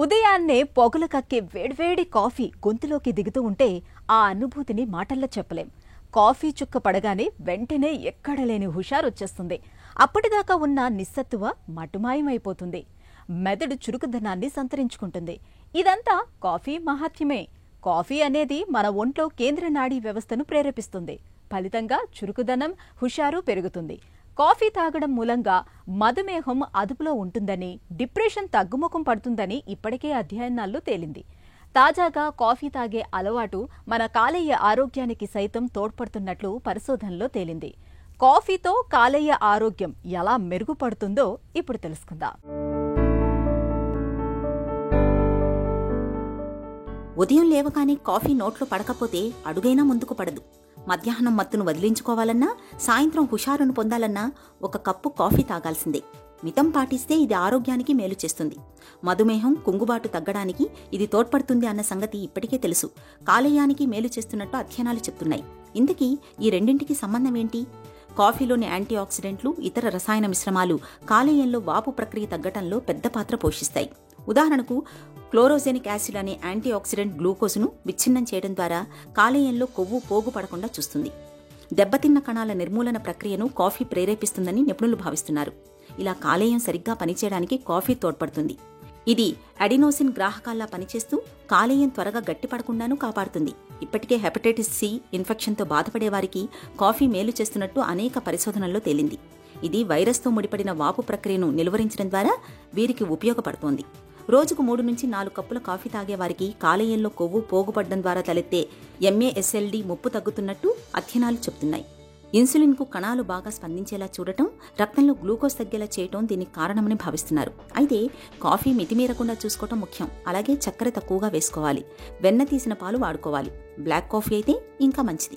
ఉదయాన్నే పొగలు కక్కే వేడివేడి కాఫీ గొంతులోకి దిగుతూ ఉంటే ఆ అనుభూతిని మాటల్లో చెప్పలేం. కాఫీ చుక్క పడగానే వెంటనే ఎక్కడలేని హుషారొచ్చేస్తుంది. అప్పటిదాకా ఉన్న నిస్సత్తువ మటుమాయమైపోతుంది. మెదడు చురుకుదనాన్ని సంతరించుకుంటుంది. ఇదంతా కాఫీ మహాత్మ్యమే. కాఫీ అనేది మన ఒంట్లో కేంద్ర నాడీ వ్యవస్థను ప్రేరేపిస్తుంది. ఫలితంగా చురుకుదనం, హుషారు పెరుగుతుంది. కాఫీ తాగడం మూలంగా మధుమేహం అదుపులో ఉంటుందని, డిప్రెషన్ తగ్గుముఖం పడుతుందని ఇప్పటికే అధ్యయనాల్లో తేలింది. తాజాగా కాఫీ తాగే అలవాటు మన కాలేయ ఆరోగ్యానికి సైతం తోడ్పడుతున్నట్లు పరిశోధనలో తేలింది. కాఫీతో కాలేయ ఆరోగ్యం ఎలా మెరుగుపడుతుందో ఇప్పుడు తెలుసుకుందాం. ఉదయం లేవగానే కాఫీ నోట్లో పడకపోతే అడుగైనా ముందుకు పడదు. మధ్యాహ్నం మత్తును వదిలించుకోవాలన్నా, సాయంత్రం హుషారును పొందాలన్నా ఒక కప్పు కాఫీ తాగాల్సిందే. మితం పాటిస్తే ఇది ఆరోగ్యానికి మేలు చేస్తుంది. మధుమేహం, కుంగుబాటు తగ్గడానికి ఇది తోడ్పడుతుంది అన్న సంగతి ఇప్పటికే తెలుసు. కాలేయానికి మేలు చేస్తున్నట్టు అధ్యయనాలు చెప్తున్నాయి. ఇంతకీ ఈ రెండింటికి సంబంధం ఏంటి? కాఫీలోని యాంటీ ఆక్సిడెంట్లు, ఇతర రసాయన మిశ్రమాలు కాలేయంలో వాపు ప్రక్రియ తగ్గటంలో పెద్ద పాత్ర పోషిస్తాయి. ఉదాహరణకు క్లోరోజెనిక్ యాసిడ్ అనే యాంటీ ఆక్సిడెంట్ గ్లూకోజ్ను విచ్ఛిన్నం చేయడం ద్వారా కాలేయంలో కొవ్వు పోగు పడకుండా చూస్తుంది. దెబ్బతిన్న కణాల నిర్మూలన ప్రక్రియను కాఫీ ప్రేరేపిస్తుందని నిపుణులు భావిస్తున్నారు. ఇలా కాలేయం సరిగ్గా పనిచేయడానికి కాఫీ తోడ్పడుతుంది. ఇది అడినోసిన్ గ్రాహకాల్లా పనిచేస్తూ కాలేయం త్వరగా గట్టిపడకుండానూ కాపాడుతుంది. ఇప్పటికే హెపటైటిస్ సి ఇన్ఫెక్షన్తో బాధపడేవారికి కాఫీ మేలు చేస్తున్నట్టు అనేక పరిశోధనల్లో తేలింది. ఇది వైరస్తో ముడిపడిన వాపు ప్రక్రియను నిలువరించడం ద్వారా వీరికి ఉపయోగపడుతోంది. రోజుకు 3 నుంచి 4 కప్పుల కాఫీ తాగేవారికి కాలేయంలో కొవ్వు పోగుపడడం ద్వారా తలెత్తే MASLD ముప్పు తగ్గుతున్నట్టు అధ్యయనాలు చెబుతున్నాయి. ఇన్సులిన్కు కణాలు బాగా స్పందించేలా చూడటం, రక్తంలో గ్లూకోజ్ తగ్గేలా చేయటం దీనికి కారణమని భావిస్తున్నారు. అయితే కాఫీ మితిమీరకుండా చూసుకోవటం ముఖ్యం. అలాగే చక్కెర తక్కువగా వేసుకోవాలి. వెన్న తీసిన పాలు వాడుకోవాలి. బ్లాక్ కాఫీ అయితే ఇంకా మంచిది.